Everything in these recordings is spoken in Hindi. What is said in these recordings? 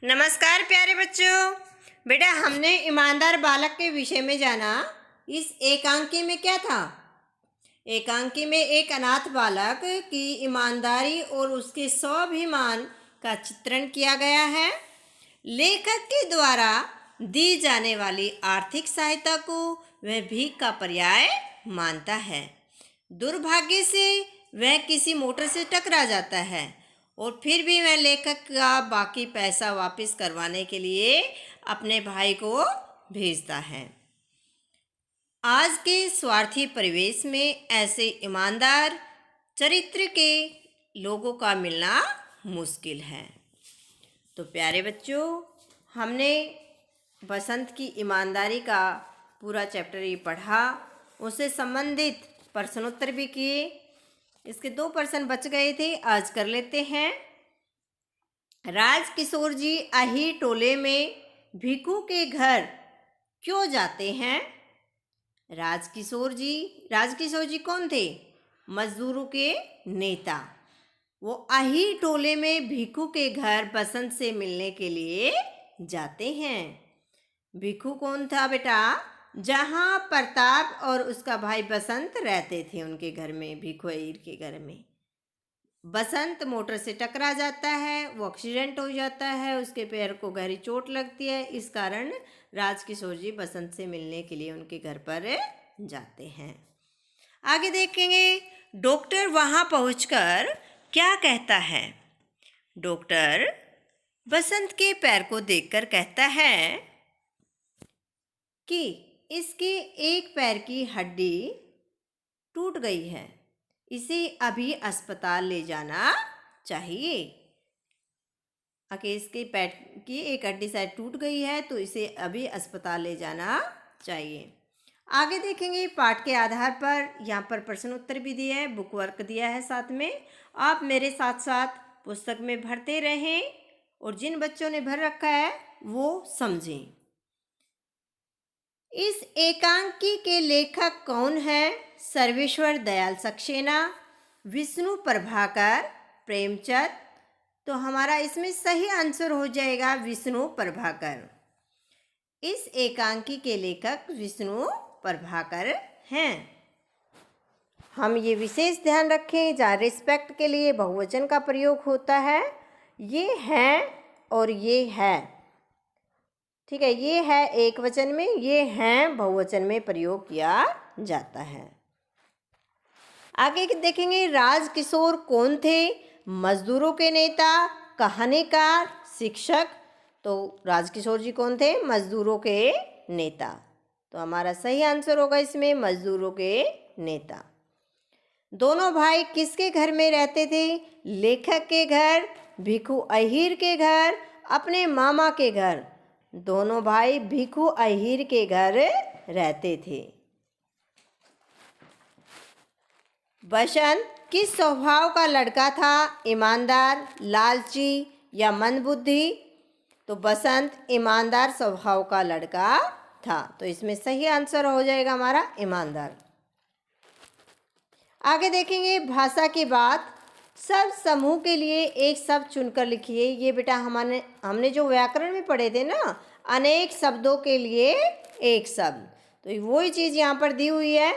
नमस्कार प्यारे बच्चों। बेटा हमने ईमानदार बालक के विषय में जाना। इस एकांकी में क्या था? एकांकी में एक अनाथ बालक की ईमानदारी और उसके स्वाभिमान का चित्रण किया गया है। लेखक के द्वारा दी जाने वाली आर्थिक सहायता को वह भीख का पर्याय मानता है। दुर्भाग्य से वह किसी मोटर से टकरा जाता है और फिर भी वह लेखक का बाकी पैसा वापस करवाने के लिए अपने भाई को भेजता है। आज के स्वार्थी परिवेश में ऐसे ईमानदार चरित्र के लोगों का मिलना मुश्किल है। तो प्यारे बच्चों, हमने बसंत की ईमानदारी का पूरा चैप्टर ये पढ़ा, उससे संबंधित प्रश्नोत्तर भी किए। इसके 2 प्रश्न बच गए थे, आज कर लेते हैं। राजकिशोर जी अहीर टोले में भिखू के घर क्यों जाते हैं? राजकिशोर जी कौन थे? मजदूरों के नेता। वो अहीर टोले में भिखू के घर बसंत से मिलने के लिए जाते हैं। भिखू कौन था बेटा? जहाँ प्रताप और उसका भाई बसंत रहते थे, उनके घर में, भिखू अहीर के घर में। बसंत मोटर से टकरा जाता है, वो एक्सीडेंट हो जाता है, उसके पैर को गहरी चोट लगती है। इस कारण राजकिशोर जी बसंत से मिलने के लिए उनके घर पर जाते हैं। आगे देखेंगे, डॉक्टर वहाँ पहुँचकर क्या कहता है? डॉक्टर बसंत के पैर को देखकर कहता है कि इसके एक पैर की हड्डी टूट गई है, इसे अभी अस्पताल ले जाना चाहिए। अगर इसके पैर की एक हड्डी शायद टूट गई है तो इसे अभी अस्पताल ले जाना चाहिए। आगे देखेंगे, पाठ के आधार पर यहाँ पर प्रश्न उत्तर भी दिए हैं, बुक वर्क दिया है साथ में। आप मेरे साथ साथ पुस्तक में भरते रहें और जिन बच्चों ने भर रखा है वो समझें। इस एकांकी के लेखक कौन हैं? सर्वेश्वर दयाल सक्सेना, विष्णु प्रभाकर, प्रेमचंद। तो हमारा इसमें सही आंसर हो जाएगा विष्णु प्रभाकर। इस एकांकी के लेखक विष्णु प्रभाकर हैं। हम ये विशेष ध्यान रखें, जहाँ रिस्पेक्ट के लिए बहुवचन का प्रयोग होता है, ये है और ये है, ठीक है। ये है एक वचन में, ये हैं बहुवचन में प्रयोग किया जाता है। आगे देखेंगे, राजकिशोर कौन थे? मजदूरों के नेता, कहानीकार, शिक्षक। तो राजकिशोर जी कौन थे? मजदूरों के नेता। तो हमारा सही आंसर होगा इसमें मजदूरों के नेता। दोनों भाई किसके घर में रहते थे? लेखक के घर, भिखू अहीर के घर, अपने मामा के घर। दोनों भाई भिखू अहीर के घर रहते थे। बसंत किस स्वभाव का लड़का था? ईमानदार, लालची या मंदबुद्धि? तो बसंत ईमानदार स्वभाव का लड़का था। तो इसमें सही आंसर हो जाएगा हमारा ईमानदार। आगे देखेंगे, भाषा की बात। सब समूह के लिए एक शब्द चुनकर लिखिए। ये बेटा हमने जो व्याकरण में पढ़े थे ना, अनेक शब्दों के लिए एक शब्द, तो वही चीज़ यहाँ पर दी हुई है।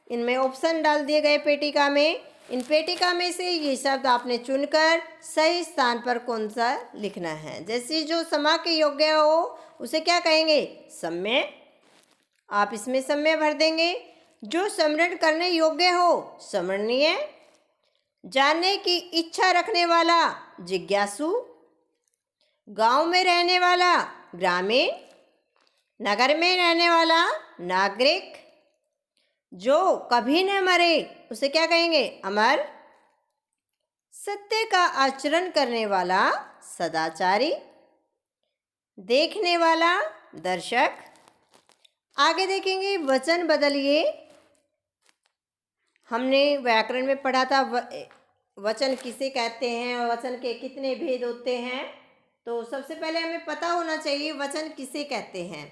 इनमें ऑप्शन डाल दिए गए पेटिका में। इन पेटिका में से ये शब्द आपने चुनकर सही स्थान पर कौन सा लिखना है। जैसे जो समा के योग्य हो उसे क्या कहेंगे? सम्य। आप इसमें सम्य भर देंगे। जो स्मरण करने योग्य हो, स्मरणीय। जानने की इच्छा रखने वाला, जिज्ञासु। गांव में रहने वाला, ग्रामीण। नगर में रहने वाला, नागरिक। जो कभी न मरे उसे क्या कहेंगे? अमर। सत्य का आचरण करने वाला, सदाचारी। देखने वाला, दर्शक। आगे देखेंगे, वचन बदलिए। हमने व्याकरण में पढ़ा था वचन किसे कहते हैं, वचन के कितने भेद होते हैं। तो सबसे पहले हमें पता होना चाहिए वचन किसे कहते हैं।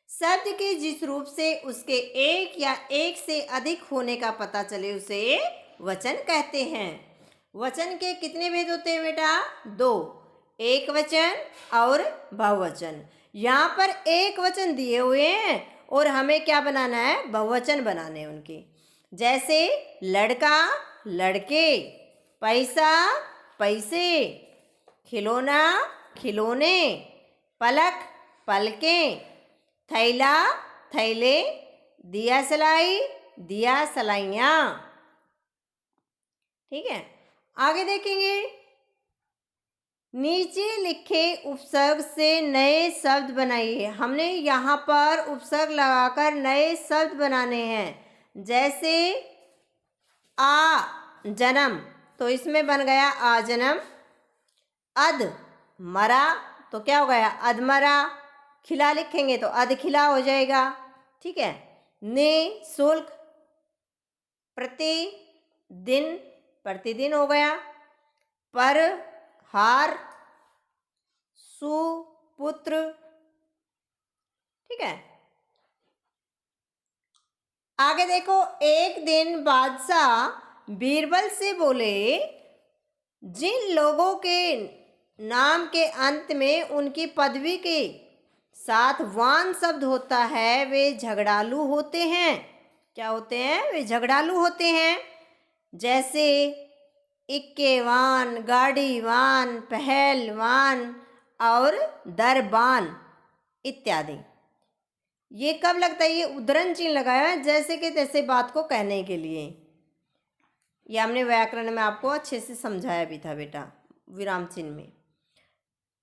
शब्द के जिस रूप से उसके एक या एक से अधिक होने का पता चले उसे वचन कहते हैं। वचन के कितने भेद होते हैं बेटा? 2। एक वचन और बहुवचन। यहाँ पर एक वचन दिए हुए हैं और हमें क्या बनाना है, बहुवचन बनाने हैं उनके। जैसे लड़का लड़के, पैसा पैसे, खिलौना खिलौने, पलक पलकें, थैला थैले, दिया सलाई दिया सलाइयाँ। ठीक है, आगे देखेंगे। नीचे लिखे उपसर्ग से नए शब्द बनाइए। हमने यहाँ पर उपसर्ग लगाकर नए शब्द बनाने हैं। जैसे आ जन्म, तो इसमें बन गया आ जन्म। अध मरा, तो क्या हो गया, अधमरा। खिला लिखेंगे तो अधखिला हो जाएगा। ठीक है। ने शुल्क, प्रतिदिन प्रतिदिन हो गया। पर हार, सुपुत्र। ठीक है, आगे देखो। एक दिन बादशाह बीरबल से बोले, जिन लोगों के नाम के अंत में उनकी पदवी के साथ वान शब्द होता है वे झगड़ालू होते हैं। क्या होते हैं, वे झगड़ालू होते हैं। जैसे इक्केवान, गाड़ीवान, पहलवान और दरबान इत्यादि। ये कब लगता है, ये उद्धरण चिन्ह लगाया है जैसे कि तैसे बात को कहने के लिए। ये हमने व्याकरण में आपको अच्छे से समझाया भी था बेटा, विराम चिन्ह में।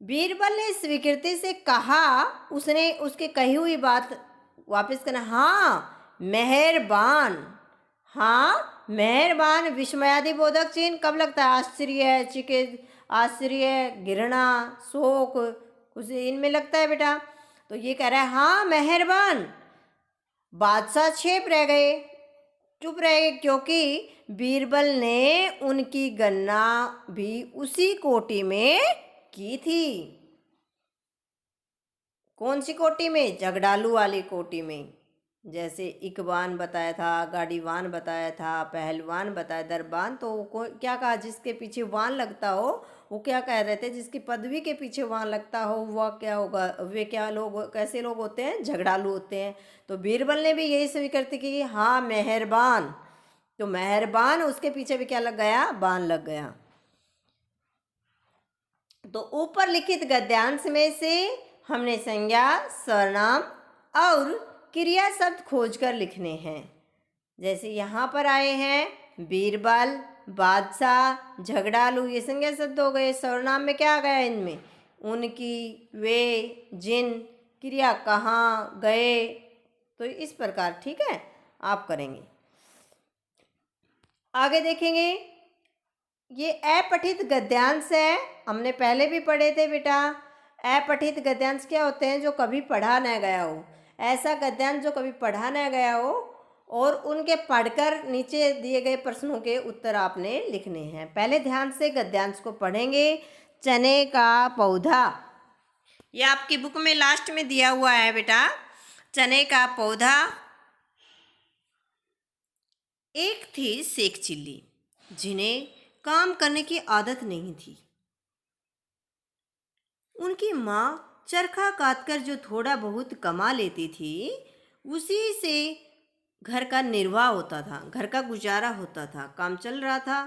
बीरबल ने स्वीकृति से कहा, उसने उसके कही हुई बात वापस करना। हाँ मेहरबान, हाँ मेहरबान विस्मयादि बोधक चिन्ह कब लगता है, आश्चर्य, चिकित, आश्चर्य, घृणा, शोक, कुछ इनमें लगता है बेटा। तो ये कह रहा है हाँ मेहरबान। बादशाह चुप रह गए क्योंकि बीरबल ने उनकी गणना भी उसी कोटि में की थी। कौन सी कोटि में, झगड़ालू वाली कोटि में। जैसे इकबान बताया था, गाड़ीवान बताया था, पहलवान बताया, दरबान। तो क्या कहा, जिसके पीछे वान लगता हो वो क्या कह रहे थे, जिसकी पदवी के पीछे वान लगता हो वह क्या होगा, वे क्या लोग, कैसे लोग होते हैं, झगड़ालू होते हैं। तो बीरबल ने भी यही स्वीकृति की, हाँ मेहरबान। तो मेहरबान, उसके पीछे भी क्या लग गया, बान लग गया। तो ऊपर लिखित गद्यांश में से हमने संज्ञा, सर्वनाम और क्रिया शब्द खोजकर लिखने हैं। जैसे यहाँ पर आए हैं बीरबल, बादशाह, झगड़ालू, ये संज्ञा शब्द हो गए। सर्वनाम में क्या आ गया, इनमें उनकी, वे, जिन, क्रिया कहाँ, गए। तो इस प्रकार ठीक है आप करेंगे। आगे देखेंगे, ये अपठित गद्यांश है, हमने पहले भी पढ़े थे बेटा। अपठित गद्यांश क्या होते हैं, जो कभी पढ़ा न गया हो। ऐसा गद्यांश जो कभी पढ़ा न गया हो और उनके पढ़कर नीचे दिए गए प्रश्नों के उत्तर आपने लिखने हैं। पहले ध्यान से गद्यांश को पढ़ेंगे। चने का पौधा, ये आपकी बुक में लास्ट में दिया हुआ है बेटा। चने का पौधा। एक थी शेख चिल्ली जिन्हें काम करने की आदत नहीं थी। उनकी माँ चरखा काटकर जो थोड़ा बहुत कमा लेती थी उसी से घर का निर्वाह होता था, घर का गुजारा होता था, काम चल रहा था,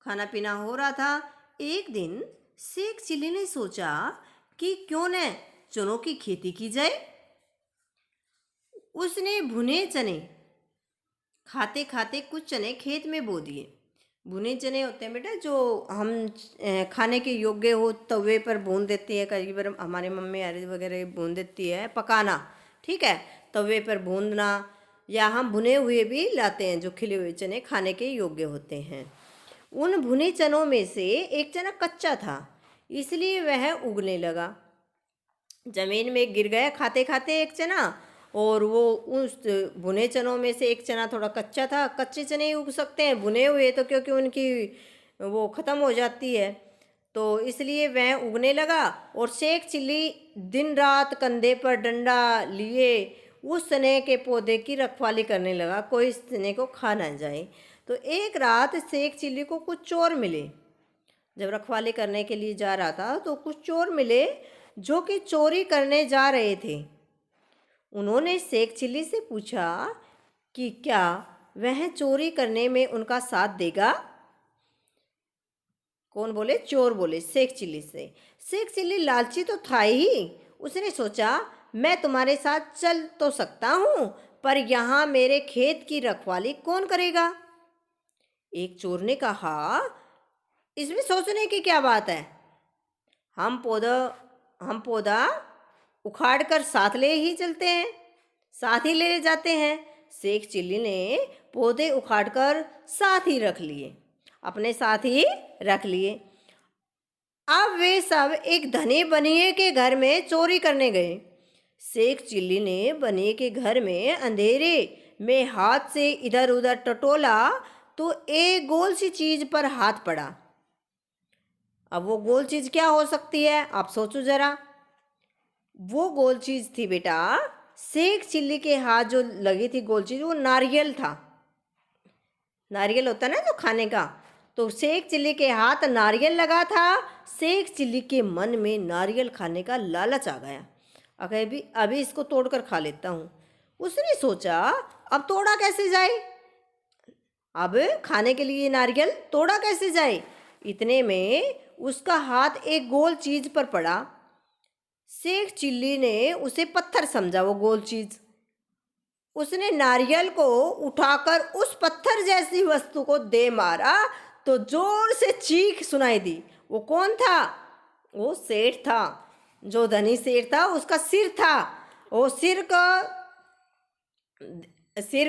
खाना पीना हो रहा था। एक दिन शेख चिल्ली ने सोचा कि क्यों न चनों की खेती की जाए। उसने भुने चने खाते खाते कुछ चने खेत में बो दिए। भुने चने होते हैं बेटा जो हम खाने के योग्य हो, तवे पर भून देती है, कई बार हमारे मम्मी अरे वगैरह भून देती है, पकाना। ठीक है, तवे पर भूनना, या हम भुने हुए भी लाते हैं जो खिले हुए चने खाने के योग्य होते हैं। उन भुने चनों में से एक चना कच्चा था, इसलिए वह उगने लगा। जमीन में गिर गया खाते खाते एक चना, और वो उस भुने चनों में से एक चना थोड़ा कच्चा था। कच्चे चने ही उग सकते हैं, भुने हुए तो क्योंकि उनकी वो ख़त्म हो जाती है, तो इसलिए वह उगने लगा। और शेख चिल्ली दिन रात कंधे पर डंडा लिए उस चने के पौधे की रखवाली करने लगा, कोई इस चने को खा ना जाए। तो एक रात शेख चिल्ली को कुछ चोर मिले, जब रखवाली करने के लिए जा रहा था तो कुछ चोर मिले जो कि चोरी करने जा रहे थे। उन्होंने शेख चिल्ली से पूछा कि क्या वह चोरी करने में उनका साथ देगा। कौन बोले? चोर बोले शेख चिल्ली से। शेख चिल्ली लालची तो था ही। उसने सोचा मैं तुम्हारे साथ चल तो सकता हूँ, पर यहाँ मेरे खेत की रखवाली कौन करेगा? एक चोर ने कहा, इसमें सोचने की क्या बात है, हम पौधा उखाड़ कर साथ ले ही चलते हैं, साथ ही ले जाते हैं। शेख चिल्ली ने पौधे उखाड़ कर साथ ही रख लिए, अपने साथ ही रख लिए। अब वे सब एक धनी बनिए के घर में चोरी करने गए। शेख चिल्ली ने बनिए के घर में अंधेरे में हाथ से इधर उधर टटोला तो एक गोल सी चीज पर हाथ पड़ा। अब वो गोल चीज क्या हो सकती है, आप सोचो जरा। वो गोल चीज थी बेटा, शेख चिल्ली के हाथ जो लगी थी गोल चीज, वो नारियल था। नारियल होता है ना जो खाने का, तो शेख चिल्ली के हाथ नारियल लगा था। शेख चिल्ली के मन में नारियल खाने का लालच आ गया। अगर अभी इसको तोड़कर खा लेता हूँ। उसने सोचा अब तोड़ा कैसे जाए, अब खाने के लिए नारियल तोड़ा कैसे जाए। इतने में उसका हाथ एक गोल चीज पर पड़ा। शेख चिल्ली ने उसे पत्थर समझा, वो गोल चीज। उसने नारियल को उठाकर उस पत्थर जैसी वस्तु को दे मारा तो जोर से चीख सुनाई दी। वो कौन था? वो सेठ था, जो धनी सेठ था, उसका सिर था। वो सिर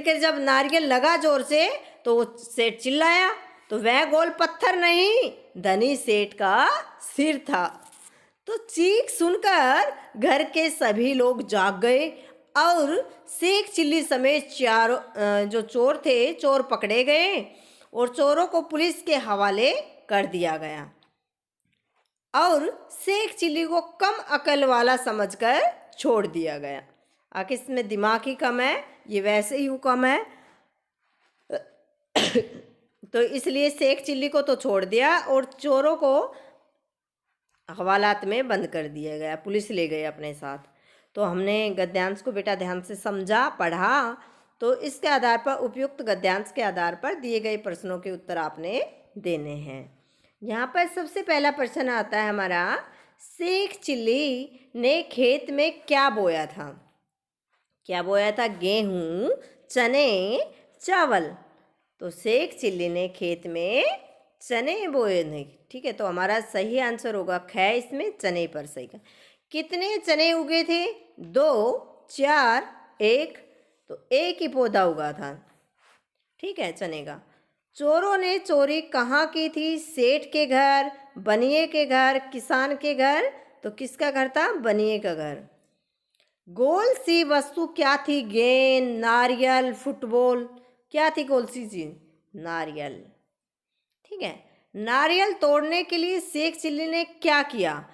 के जब नारियल लगा जोर से तो वो सेठ चिल्लाया, तो वह गोल पत्थर नहीं, धनी सेठ का सिर था। तो चीख सुनकर घर के सभी लोग जाग गए और शेख चिल्ली समेत चारों जो चोर थे, चोर पकड़े गए और चोरों को पुलिस के हवाले कर दिया गया। और शेख चिल्ली को कम अकल वाला समझकर छोड़ दिया गया। आखिर इसमें दिमाग ही कम है, ये वैसे ही कम है। तो इसलिए शेख चिल्ली को तो छोड़ दिया और चोरों को हवालात में बंद कर दिया गया, पुलिस ले गए अपने साथ। तो हमने गद्यांश को बेटा ध्यान से समझा, पढ़ा। तो इसके आधार पर, उपयुक्त गद्यांश के आधार पर दिए गए प्रश्नों के उत्तर आपने देने हैं। यहाँ पर सबसे पहला प्रश्न आता है हमारा, शेख चिल्ली ने खेत में क्या बोया था? क्या बोया था? गेहूँ, चने, चावल। तो शेख चिल्ली ने खेत में चने बोए नहीं। ठीक है, तो हमारा सही आंसर होगा ख, इसमें चने पर सही का। कितने चने उगे थे? 2, 4, 1। तो एक ही पौधा उगा था। ठीक है, चने का। चोरों ने चोरी कहाँ की थी? सेठ के घर, बनिए के घर, किसान के घर। तो किसका घर था? बनिए का घर। गोल सी वस्तु क्या थी? गेंद, नारियल, फुटबॉल। क्या थी गोल सी चीज? नारियल। ठीक है, नारियल तोड़ने के लिए शेख चिल्ली ने क्या किया?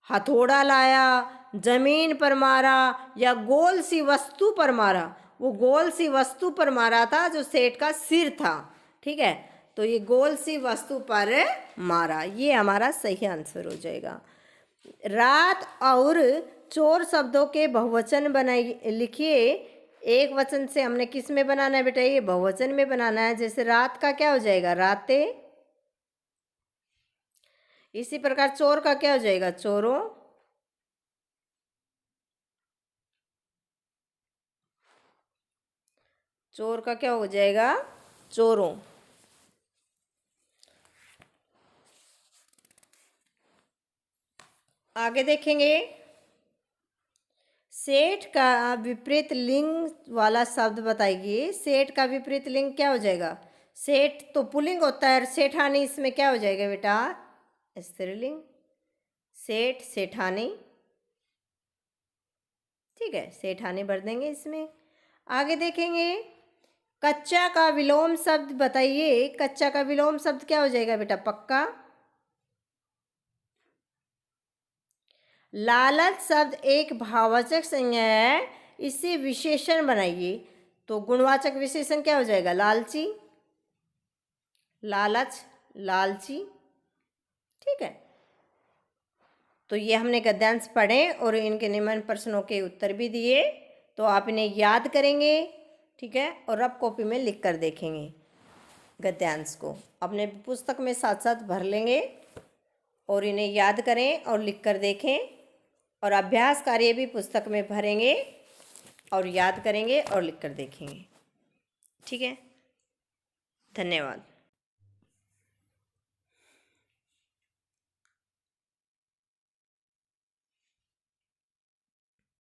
हथौड़ा लाया, जमीन पर मारा या गोल सी वस्तु पर मारा? वो गोल सी वस्तु पर मारा था जो सेठ का सिर था। ठीक है, तो ये गोल सी वस्तु पर मारा, ये हमारा सही आंसर हो जाएगा। रात और चोर शब्दों के बहुवचन बनाइए, लिखिए। एक वचन से हमने किस में बनाना है बेटा? ये बहुवचन में बनाना है। जैसे रात का क्या हो जाएगा? रातें। इसी प्रकार चोर का क्या हो जाएगा? चोरों। चोर का क्या हो जाएगा? चोरों। आगे देखेंगे, सेठ का विपरीत लिंग वाला शब्द बताइए। सेठ का विपरीत लिंग क्या हो जाएगा? सेठ तो पुल्लिंग होता है, सेठानी इसमें क्या हो जाएगा बेटा? स्त्रीलिंग। सेठ, सेठानी। ठीक है, सेठानी भर देंगे इसमें। आगे देखेंगे, कच्चा का विलोम शब्द बताइए। कच्चा का विलोम शब्द क्या हो जाएगा बेटा? पक्का। लालच शब्द एक भाववाचक संज्ञा है, इससे विशेषण बनाइए। तो गुणवाचक विशेषण क्या हो जाएगा? लालची। लालच, लालची। ठीक है। तो ये हमने गद्यांश पढ़े और इनके निम्न प्रश्नों के उत्तर भी दिए। तो आप इन्हें याद करेंगे, ठीक है, और अब कॉपी में लिख कर देखेंगे। गद्यांश को अपने पुस्तक में साथ साथ भर लेंगे और इन्हें याद करें और लिख कर देखें, और अभ्यास कार्य भी पुस्तक में भरेंगे और याद करेंगे और लिख कर देखेंगे। ठीक है, धन्यवाद।